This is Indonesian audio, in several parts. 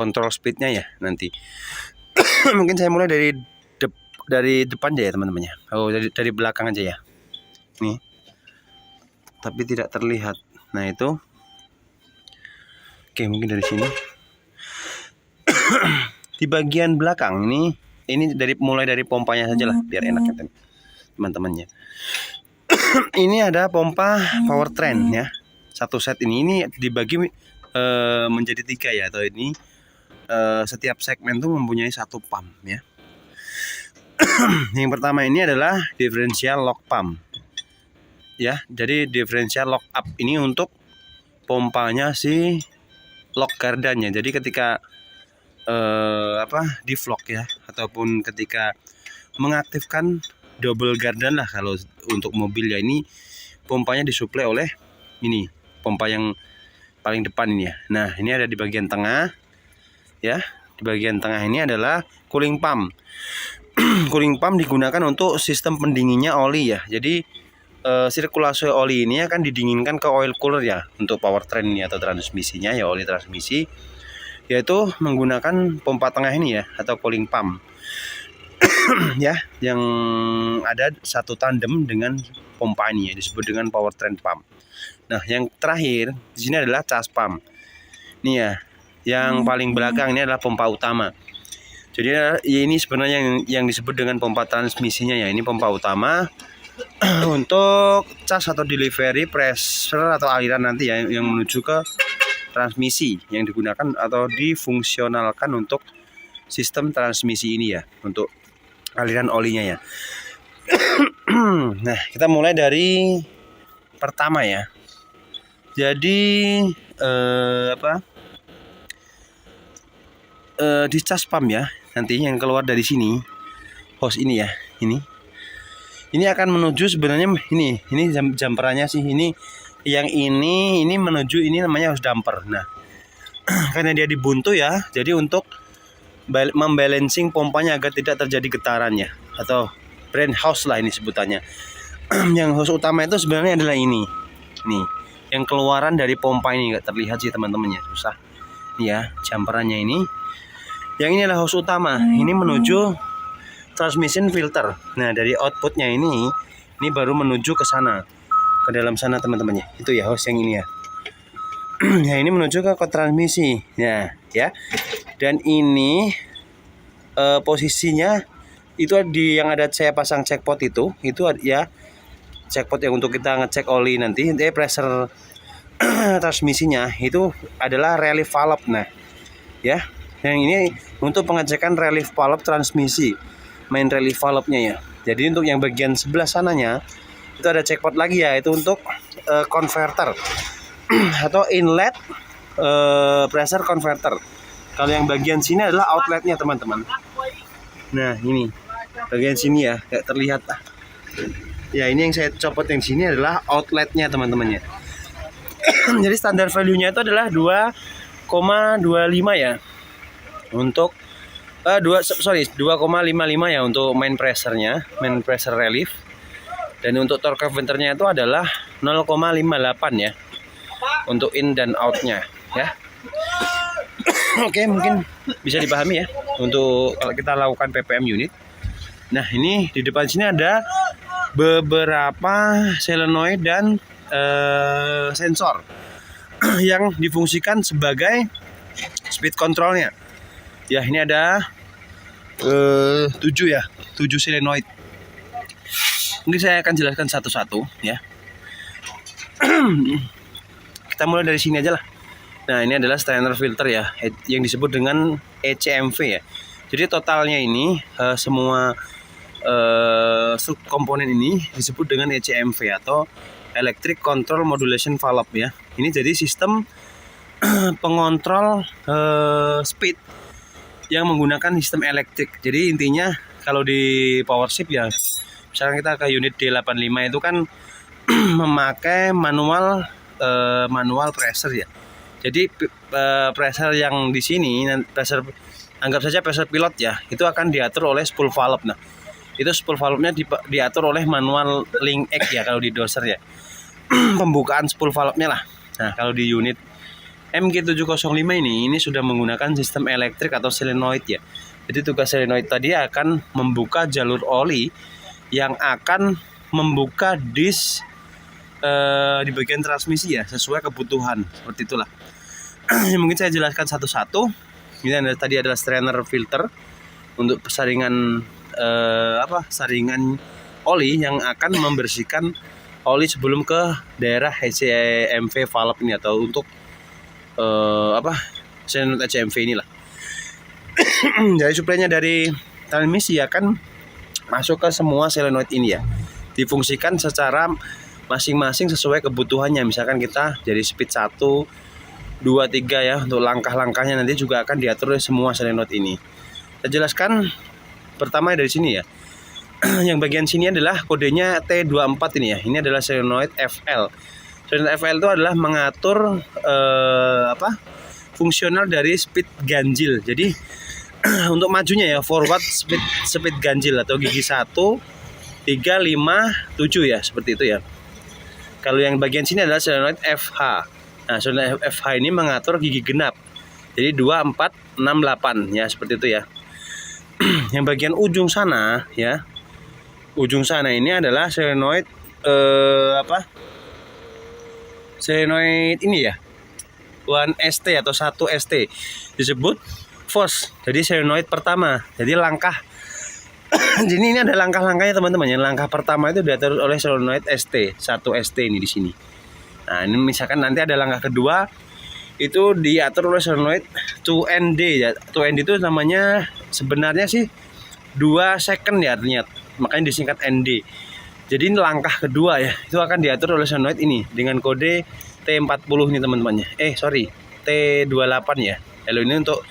kontrol speednya ya nanti. Mungkin saya mulai dari depan aja ya teman-teman ya. Oh, dari belakang aja ya. Nih. Tapi tidak terlihat. Nah, itu. Oke, mungkin dari sini. Di bagian belakang ini mulai dari pompanya saja lah biar enak ya teman-temannya. Ini ada pompa powertrain ya. Satu set ini dibagi menjadi 3 ya, atau ini setiap segmen tuh mempunyai satu pump ya. Yang pertama ini adalah differential lock pump ya. Jadi differential lock up ini untuk pompanya si lock gardannya. Jadi ketika di vlog ya, ataupun ketika mengaktifkan double gardan lah kalau untuk mobil ya, ini pompanya disuplai oleh ini pompa yang paling depan ini ya. Nah, ini ada di bagian tengah ya. Di bagian tengah ini adalah cooling pump. Cooling pump digunakan untuk sistem pendinginnya oli ya. Jadi sirkulasi oli ini akan didinginkan ke oil cooler ya untuk powertrain ini atau transmisinya ya, oli transmisi, yaitu menggunakan pompa tengah ini ya, atau cooling pump ya, yang ada satu tandem dengan pompa ini ya, disebut dengan powertrain pump. Nah, yang terakhir di sini adalah charge pump. Ini ya, yang paling belakang ini adalah pompa utama. Jadi ini sebenarnya yang disebut dengan pompa transmisinya ya. Ini pompa utama untuk charge atau delivery pressure atau aliran nanti ya, yang menuju ke transmisi yang digunakan atau difungsionalkan untuk sistem transmisi ini ya, untuk aliran olinya ya. Nah, kita mulai dari pertama ya. Jadi di charge pump ya, nanti yang keluar dari sini hose ini ya, ini akan menuju sebenarnya ini jumperannya sih, ini yang ini menuju, ini namanya hose damper. Nah, karena dia dibuntu ya, jadi untuk membalancing pompanya agar tidak terjadi getarannya, atau brand house lah ini sebutannya. Yang hose utama itu sebenarnya adalah ini nih, yang keluaran dari pompa ini nggak terlihat sih teman-teman ya, susah ya jumperannya ini. Yang ini adalah hose utama, ini menuju transmission filter. Nah, dari outputnya ini baru menuju ke sana, ke dalam sana teman-temannya. Itu ya hose yang ini ya. Ya, ini menuju ke transmisi ya. Dan ini posisinya itu yang ada saya pasang checkpot itu ya, checkpot yang untuk kita ngecek oli nanti, pressure transmisinya itu adalah relief valve. Nah, ya, yang ini untuk pengecekan relief valve transmisi, main relief valve-nya ya. Jadi untuk yang bagian sebelah sananya itu ada checkpot lagi ya, itu untuk converter atau inlet pressure converter. Kalau yang bagian sini adalah outletnya teman-teman. Nah, ini bagian sini ya, kayak terlihat ya, ini yang saya copot yang sini adalah outletnya teman-temannya. Jadi standar value-nya itu adalah 2,25 ya untuk 2,55 ya untuk main pressure-nya, main pressure relief. Dan untuk torque converter-nya itu adalah 0,58 ya untuk in dan out-nya ya. Oke, mungkin bisa dipahami ya untuk kalau kita lakukan ppm unit. Nah, ini di depan sini ada beberapa solenoid dan sensor yang difungsikan sebagai speed controlnya. Ya, ini ada 7 solenoid. Mungkin saya akan jelaskan satu-satu ya. Kita mulai dari sini aja lah. Nah, ini adalah strainer filter ya, yang disebut dengan ECMV ya. Jadi totalnya ini semua subkomponen ini disebut dengan ECMV atau Electric Control Modulation Valve ya. Ini jadi sistem pengontrol speed yang menggunakan sistem elektrik. Jadi intinya kalau di powership ya, misalkan kita ke unit D85 itu kan memakai manual pressure ya. Jadi pressure yang di sini, pressure, anggap saja pressure pilot ya, itu akan diatur oleh spool valve. Nah, itu spool valve-nya diatur oleh manual link X ya kalau di doser ya. Pembukaan spool valve-nya lah. Nah, kalau di unit MG705 ini sudah menggunakan sistem elektrik atau solenoid ya. Jadi tugas solenoid tadi akan membuka jalur oli yang akan membuka disk di bagian transmisi ya, sesuai kebutuhan, seperti itulah. Mungkin saya jelaskan satu-satu. Ini tadi adalah strainer filter untuk saringan saringan oli yang akan membersihkan oli sebelum ke daerah HCMV valve ini, atau untuk solenoid HCMV inilah. Jadi suplainya dari transmisi akan masuk ke semua solenoid ini ya, difungsikan secara masing-masing sesuai kebutuhannya. Misalkan kita jadi speed 1, 2, 3 ya, untuk langkah-langkahnya nanti juga akan diatur oleh semua solenoid ini. Saya jelaskan pertama dari sini ya. Yang bagian sini adalah kodenya T24 ini ya. Ini adalah solenoid FL. Solenoid FL itu adalah mengatur fungsional dari speed ganjil. Jadi untuk majunya ya, forward speed ganjil atau gigi 1, 3, 5, 7 ya, seperti itu ya. Kalau yang bagian sini adalah solenoid FH. Nah, solenoid FH ini mengatur gigi genap. Jadi 2, 4, 6, 8 ya, seperti itu ya. Yang bagian ujung sana ya. Ujung sana ini adalah solenoid solenoid ini ya. 1ST atau 1ST disebut FOS. Jadi solenoid pertama. Jadi langkah jadi ini ada langkah-langkahnya teman-teman ya. Langkah pertama itu diatur oleh solenoid ST, 1ST ini di sini. Nah, ini misalkan nanti ada langkah kedua itu diatur oleh solenoid 2ND ya. 2ND itu namanya sebenarnya sih 2 second ya artinya. Makanya disingkat ND. Jadi ini langkah kedua ya, itu akan diatur oleh solenoid ini dengan kode T40 nih teman-temannya. T28 ya. Lalu ini untuk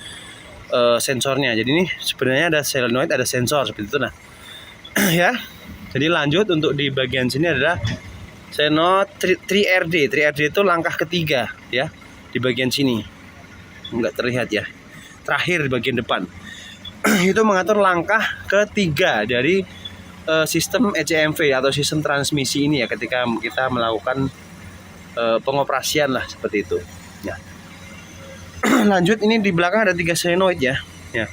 sensornya. Jadi ini sebenarnya ada solenoid, ada sensor seperti itu. Nah, ya. Jadi lanjut untuk di bagian sini adalah solenoid 3RD. 3RD itu langkah ketiga ya. Di bagian sini. Enggak terlihat ya. Terakhir di bagian depan. Itu mengatur langkah ketiga dari sistem ECMV atau sistem transmisi ini ya, ketika kita melakukan pengoperasian lah, seperti itu. Ya. Lanjut, ini di belakang ada 3 solenoid ya. Ya.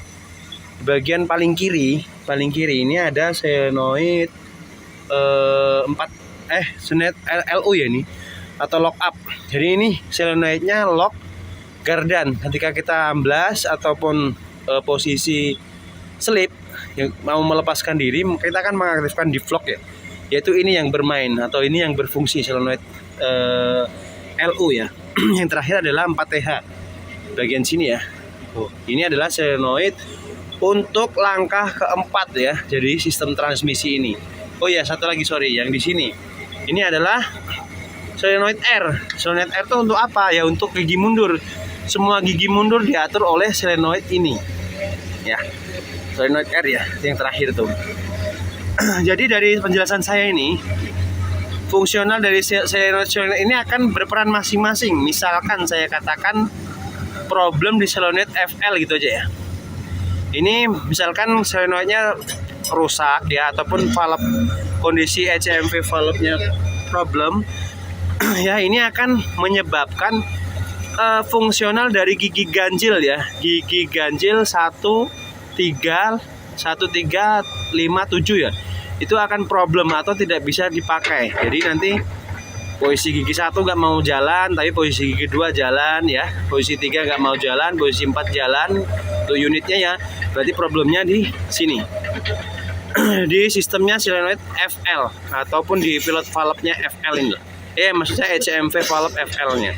Di bagian paling kiri ini ada solenoid 4 solenoid LU ya ini, atau lock up. Jadi ini solenoidnya lock gardan. Ketika kita amblas ataupun posisi slip yang mau melepaskan diri, kita akan mengaktifkan deflock ya. Yaitu ini yang bermain atau ini yang berfungsi solenoid LU ya. Yang terakhir adalah 4TH. Bagian sini ya. Ini adalah solenoid untuk langkah keempat ya. Jadi sistem transmisi ini. Oh ya, satu lagi yang di sini. Ini adalah solenoid R. Solenoid R itu untuk apa? Ya untuk gigi mundur. Semua gigi mundur diatur oleh solenoid ini. Ya. Solenoid R ya, yang terakhir tuh. Jadi dari penjelasan saya ini, fungsional dari solenoid ini akan berperan masing-masing. Misalkan saya katakan problem di solenoid FL gitu aja ya. Ini misalkan solenoidnya rusak ya, ataupun valve kondisi HCMV valve-nya problem ya, ini akan menyebabkan fungsional dari gigi ganjil ya. Gigi ganjil 1, 3, 5, 7 ya. Itu akan problem atau tidak bisa dipakai. Jadi nanti posisi gigi 1 nggak mau jalan, tapi posisi gigi 2 jalan ya. Posisi 3 nggak mau jalan, posisi 4 jalan. Untuk unitnya ya, berarti problemnya di sini. Di sistemnya solenoid FL ataupun di pilot valve-nya FL ini. Maksud saya HCMV valve FL-nya.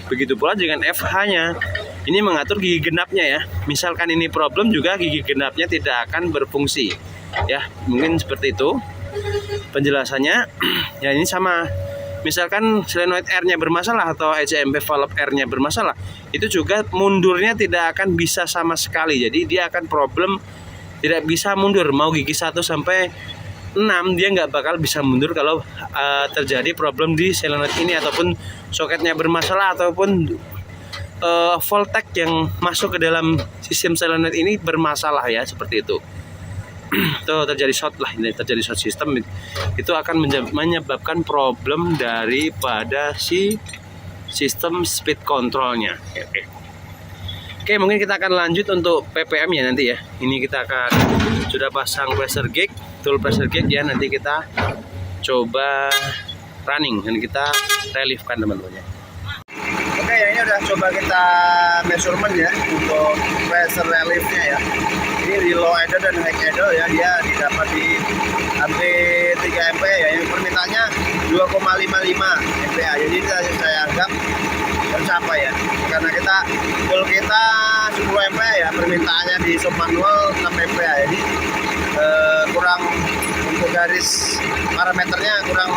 Begitu pula dengan FH-nya. Ini mengatur gigi genapnya ya. Misalkan ini problem juga gigi genapnya tidak akan berfungsi. Ya, mungkin seperti itu penjelasannya. Ya, ini sama. Misalkan solenoid R-nya bermasalah atau HCMV valve R-nya bermasalah, itu juga mundurnya tidak akan bisa sama sekali. Jadi dia akan problem, tidak bisa mundur. Mau gigi 1 sampai 6 dia nggak bakal bisa mundur kalau terjadi problem di solenoid ini, ataupun soketnya bermasalah, ataupun voltage yang masuk ke dalam sistem solenoid ini bermasalah ya, seperti itu. Tuh terjadi short lah, ini terjadi short system, itu akan menyebabkan problem daripada si sistem speed controlnya. Oke, mungkin kita akan lanjut untuk PPM ya nanti ya. Ini kita akan sudah pasang pressure gauge, tool pressure gauge ya. Nanti kita coba running dan kita reliefkan teman-teman ya. Oke ya, ini udah coba kita measurement ya untuk pressure reliefnya ya. Ini di low idle dan high idle ya, dia didapat di hampir 3 MPa ya. Yang permintaannya 2,55 MPa. Jadi saya anggap tercapai ya, karena full kita 10 MPa ya, permintaannya di sub manual 6 MPa. Jadi kurang untuk garis parameternya kurang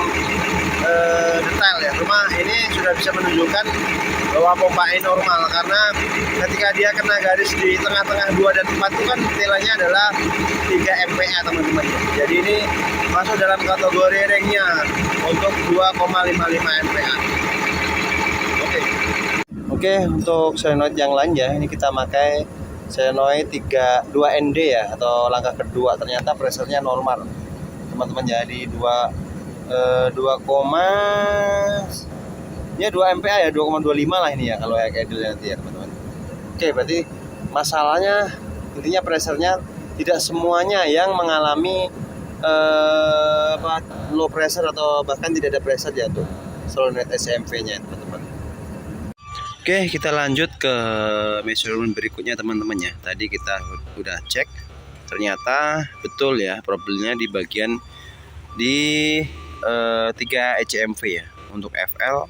detail ya. Cuma ini sudah bisa menunjukkan bahwa pompa ini normal, karena ketika dia kena garis di tengah-tengah 2 dan 4 itu kan nilainya adalah 3 MPa teman-teman. Jadi ini masuk dalam kategori ringnya untuk 2,55 MPa. Oke, untuk solenoid yang lain ya, ini kita pakai solenoid 2 ND ya, atau langkah kedua. Ternyata pressure-nya normal teman-teman, jadi 2 MPa ya, 2,25 lah ini ya kalau ya kayak dulu nanti ya teman-teman. Oke, berarti masalahnya intinya pressure-nya tidak semuanya yang mengalami low pressure atau bahkan tidak ada pressure ya untuk solenoid SMV-nya teman-teman. Oke, kita lanjut ke measurement berikutnya teman-teman ya. Tadi kita udah cek, ternyata betul ya problemnya di bagian di 3 ECMV ya, untuk FL,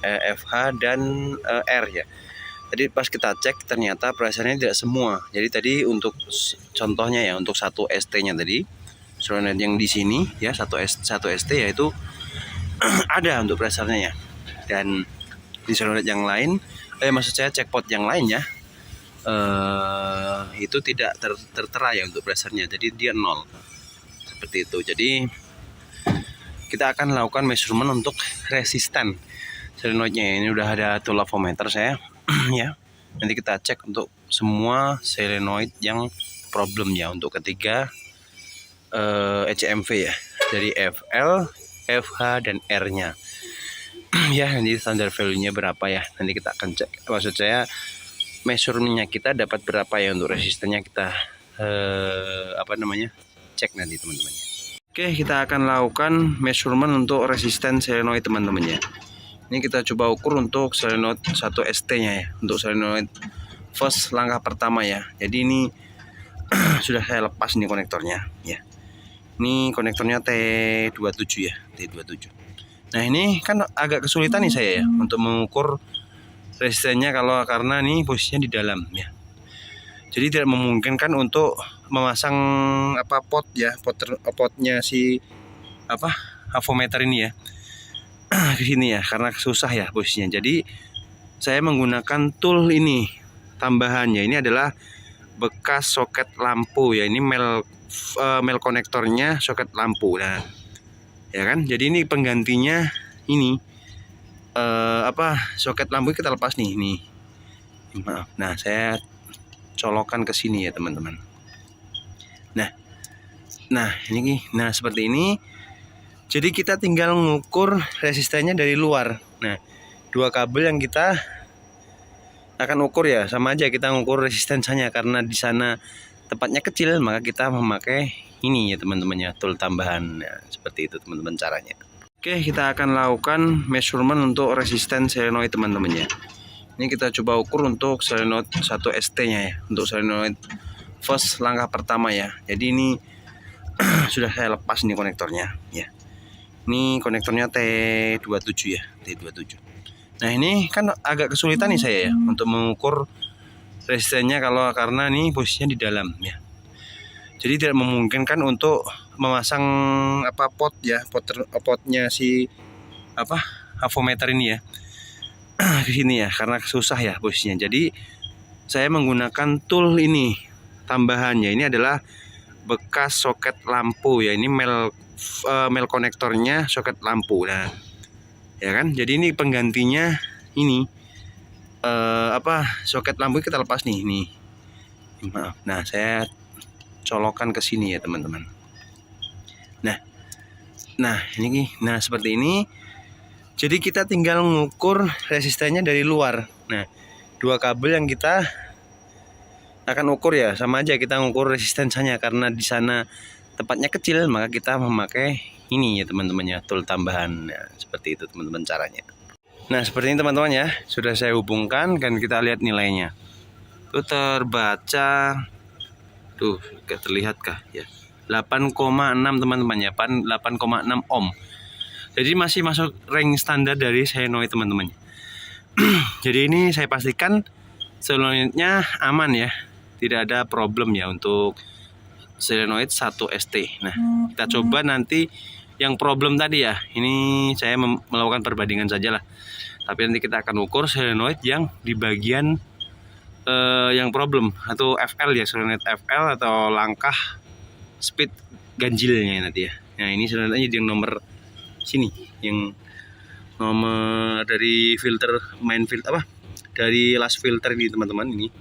FH dan R ya. Tadi pas kita cek ternyata pressure-nya tidak semua. Jadi tadi untuk contohnya ya, untuk 1 ST-nya tadi solenoid yang di sini ya, 1 ST ya itu ada untuk pressure-nya ya. Dan di solenoid yang lain, maksud saya checkpot yang lain ya, itu tidak tertera ya untuk pressure-nya, jadi dia 0 seperti itu. Jadi kita akan lakukan measurement untuk resisten solenoidnya. Ini udah ada tool avometer saya ya. Nanti kita cek untuk semua solenoid yang problem ya, untuk ketiga ECMV ya, dari FL, FH dan R-nya. Ya, nanti standar value-nya berapa ya, nanti kita akan cek. Maksud saya measurement-nya kita dapat berapa ya, untuk resistennya kita cek nanti teman-teman. Oke, kita akan lakukan measurement untuk resisten solenoid teman-teman ya. Ini kita coba ukur untuk solenoid 1 ST-nya ya, untuk solenoid first langkah pertama ya. Jadi ini sudah saya lepas nih konektornya ya. Ini konektornya T27 ya, T27. Nah, ini kan agak kesulitan nih saya ya untuk mengukur resistennya karena ini posisinya di dalam ya. Jadi tidak memungkinkan untuk memasang potnya si avometer ini ya ke sini ya, karena susah ya posisinya. Jadi saya menggunakan tool ini tambahannya. Ini adalah bekas soket lampu ya. Ini mel konektornya soket lampu. Nah, ya kan, jadi ini penggantinya ini soket lampu kita lepas nih, maaf. Nah, saya colokkan ke sini ya teman-teman. Nah ini seperti ini. Jadi kita tinggal mengukur resistennya dari luar. Nah, 2 kabel yang kita akan ukur ya, sama aja kita mengukur resistensinya, karena di sana tempatnya kecil, maka kita memakai ini ya teman-teman ya, tool tambahan ya, seperti itu teman-teman caranya. Oke, kita akan lakukan measurement untuk resisten solenoid teman-teman ya. Ini kita coba ukur untuk solenoid 1 ST-nya ya, untuk solenoid first langkah pertama ya. Jadi ini sudah saya lepas nih konektornya ya. Ini konektornya T27 ya, T27. Nah, ini kan agak kesulitan nih saya ya untuk mengukur resistennya karena ini posisinya di dalam ya. Jadi tidak memungkinkan untuk memasang potnya si avometer ini ya ke sini ya, karena susah ya posisinya. Jadi saya menggunakan tool ini tambahannya. Ini adalah bekas soket lampu ya. Ini mel konektornya soket lampu. Nah, ya kan, jadi ini penggantinya ini soket lampu kita lepas nih, maaf. Nah, saya colokkan ke sini ya teman-teman. Nah, seperti ini. Jadi kita tinggal mengukur resistennya dari luar. Nah, dua kabel yang kita akan ukur ya sama aja, kita mengukur resistensinya karena di sana tempatnya kecil, maka kita memakai ini ya teman-teman ya, tool tambahan. Nah, seperti itu teman-teman caranya. Nah, seperti ini teman-teman ya, sudah saya hubungkan dan kita lihat nilainya. Tuh terbaca, tuh terlihat kah ya, 8,6 teman-teman ya, 8,6 ohm. Jadi masih masuk range standar dari solenoid teman-teman. Jadi ini saya pastikan solenoidnya aman ya, tidak ada problem ya untuk solenoid 1ST. Nah, kita coba nanti yang problem tadi ya. Ini saya melakukan perbandingan saja lah. Tapi nanti kita akan ukur solenoid yang di bagian yang problem atau FL ya, solenoid FL atau langkah speed ganjilnya nanti ya. Nah, ini solenoidnya yang nomor sini, yang nomor dari filter main filter apa? Dari last filter ini teman-teman, ini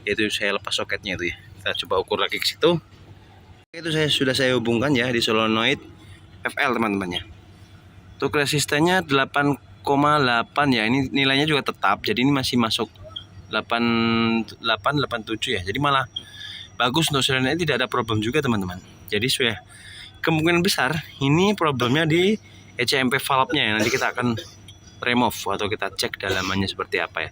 yaitu saya lepas soketnya itu ya. Kita coba ukur lagi ke situ. Itu sudah saya hubungkan ya di solenoid FL teman-teman ya. Untuk resistennya 8,8 ya. Ini nilainya juga tetap. Jadi ini masih masuk 88, 87 ya. Jadi malah bagus untuk solenoid, tidak ada problem juga teman-teman. Jadi sudah kemungkinan besar ini problemnya di ECMP valve-nya ya. Nanti kita akan remove atau kita cek dalamannya seperti apa ya.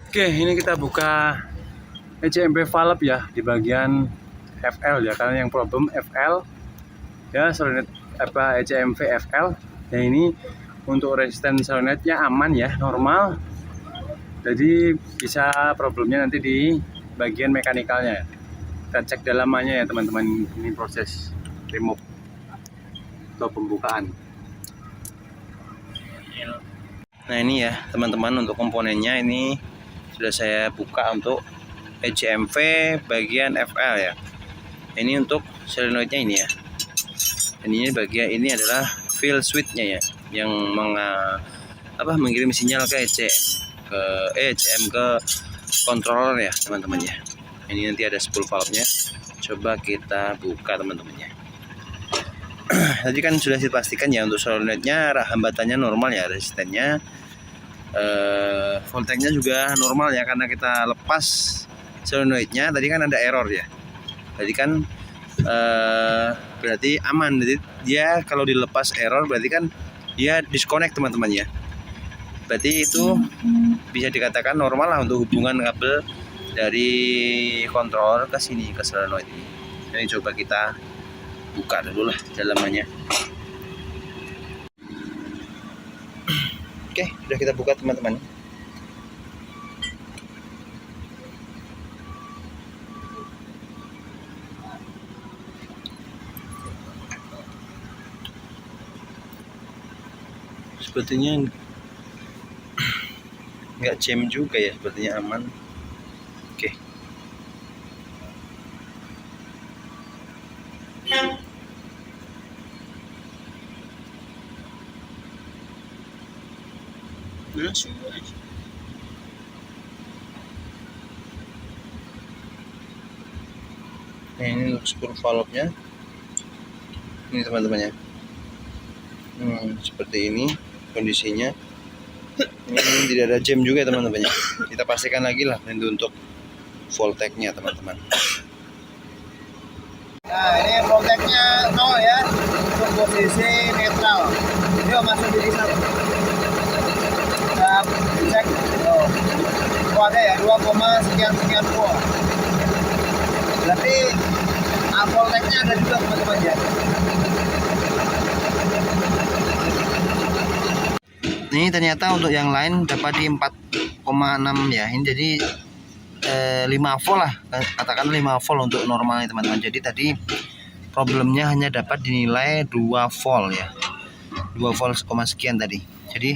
Oke, ini kita buka ECMP valve ya di bagian FL ya, karena yang problem FL ya, solenoid apa ECMP FL. Ya, ini untuk resisten solenoidnya aman ya, normal. Jadi bisa problemnya nanti di bagian mekanikalnya. Kita cek dalamannya ya teman-teman. Ini proses remove atau pembukaan. Nah, ini ya teman-teman, untuk komponennya ini sudah saya buka untuk ECMP bagian FL ya. Ini untuk solenoidnya ini ya. Ini bagian ini adalah fill switch-nya ya, yang mengirim sinyal ke ECM ke controller ya teman-teman ya. Ini nanti ada 10 valve-nya. Coba kita buka teman-teman ya. Tadi kan sudah dipastikan ya untuk solenoidnya hambatannya normal ya, resistennya voltage-nya juga normal ya, karena kita lepas solenoidnya tadi kan ada error ya. Tadi kan berarti aman. Jadi dia kalau dilepas error berarti kan dia disconnect teman-teman ya. Berarti itu bisa dikatakan normal lah untuk hubungan kabel dari controller ke sini ke solenoid ini. Jadi coba kita buka dulu lah dalamannya. Oke, sudah kita buka teman-teman. Sepertinya nggak jam juga ya, sepertinya aman. Oke. Nah, ini screw valve-nya. Ini teman-teman ya. Seperti ini kondisinya. Ini tidak ada jam juga teman-teman ya. Kita pastikan lagi lah untuk voltage-nya teman-teman. Nah, ini voltage-nya 0 ya, untuk posisi netral. Yuk masuk di sini. Kita cek. Oh, ada ya 2, sekian volt. Berarti voltage-nya ada juga teman-teman ya. Ini ternyata untuk yang lain dapat di 4,6 ya. Ini jadi 5 volt lah, katakan 5 volt untuk normalnya teman-teman. Jadi tadi problemnya hanya dapat dinilai 2 volt ya, 2 volt sekian tadi. Jadi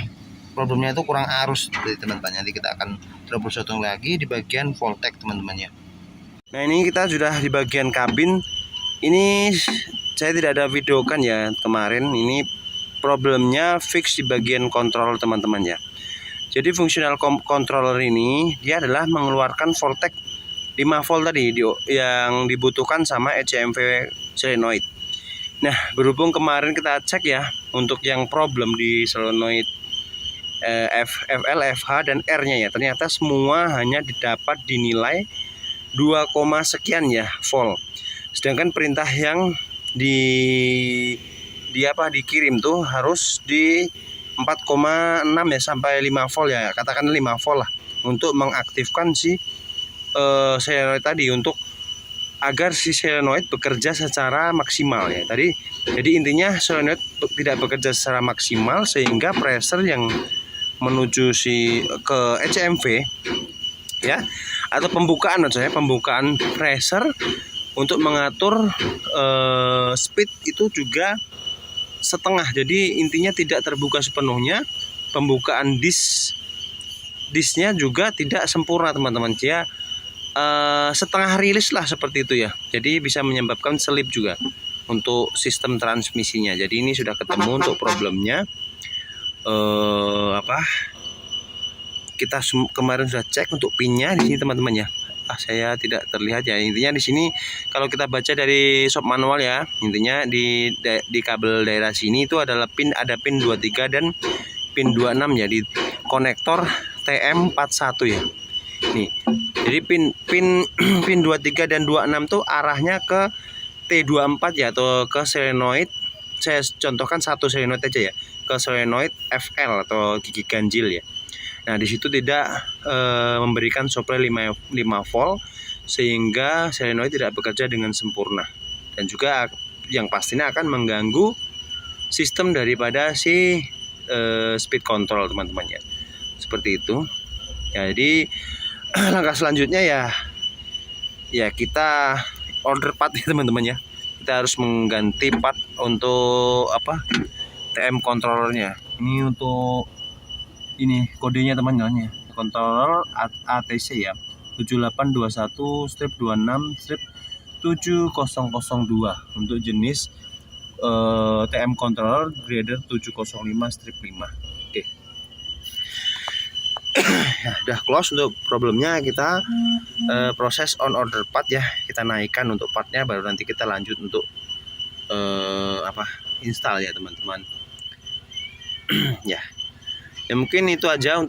problemnya itu kurang arus dari teman-teman. Nanti kita akan troubleshooting lagi di bagian voltage teman-teman ya. Nah, ini kita sudah di bagian kabin. Ini saya tidak ada videokan ya kemarin. Ini problemnya fix di bagian kontrol teman-teman ya. Jadi fungsional controller ini dia adalah mengeluarkan voltage 5 volt tadi yang dibutuhkan sama ECMP solenoid. Nah, berhubung kemarin kita cek ya, untuk yang problem di solenoid FL, FH dan R-nya ya, ternyata semua hanya didapat dinilai 2, sekian ya volt. Sedangkan perintah yang dikirim tuh harus di 4,6 ya sampai 5 volt ya, katakan 5 volt lah, untuk mengaktifkan si solenoid tadi, untuk agar si solenoid bekerja secara maksimal ya tadi. Jadi intinya solenoid tidak bekerja secara maksimal sehingga pressure yang menuju ke ECMV ya, atau pembukaan pressure untuk mengatur speed itu juga setengah. Jadi intinya tidak terbuka sepenuhnya. Pembukaan disknya juga tidak sempurna teman-teman ya, setengah rilis lah seperti itu ya. Jadi bisa menyebabkan selip juga untuk sistem transmisinya. Jadi ini sudah ketemu untuk problemnya. Kita kemarin sudah cek untuk pinnya di sini teman-teman ya. Saya tidak terlihat ya. Intinya di sini kalau kita baca dari shop manual ya, intinya di kabel daerah sini itu adalah ada pin 23 dan pin 26 ya, di konektor TM41 ya. Nih. Jadi pin 23 dan 26 tuh arahnya ke T24 ya, atau ke solenoid. Saya contohkan satu solenoid aja ya, ke solenoid FL atau gigi ganjil ya. Nah, di situ tidak memberikan supply 5 volt sehingga solenoid tidak bekerja dengan sempurna, dan juga yang pastinya akan mengganggu sistem daripada si speed control teman-teman ya. Seperti itu. Jadi langkah selanjutnya ya kita order part ya teman-teman ya. Kita harus mengganti part untuk TM controllernya. Ini untuk ini kodenya teman-teman ya, controller ATC ya, 7821-26-7002 untuk jenis TM controller grader 705-5. Oke. Ya, udah close untuk problemnya. Kita proses on order part ya, kita naikkan untuk partnya, baru nanti kita lanjut untuk install ya teman-teman. Ya mungkin itu aja untuk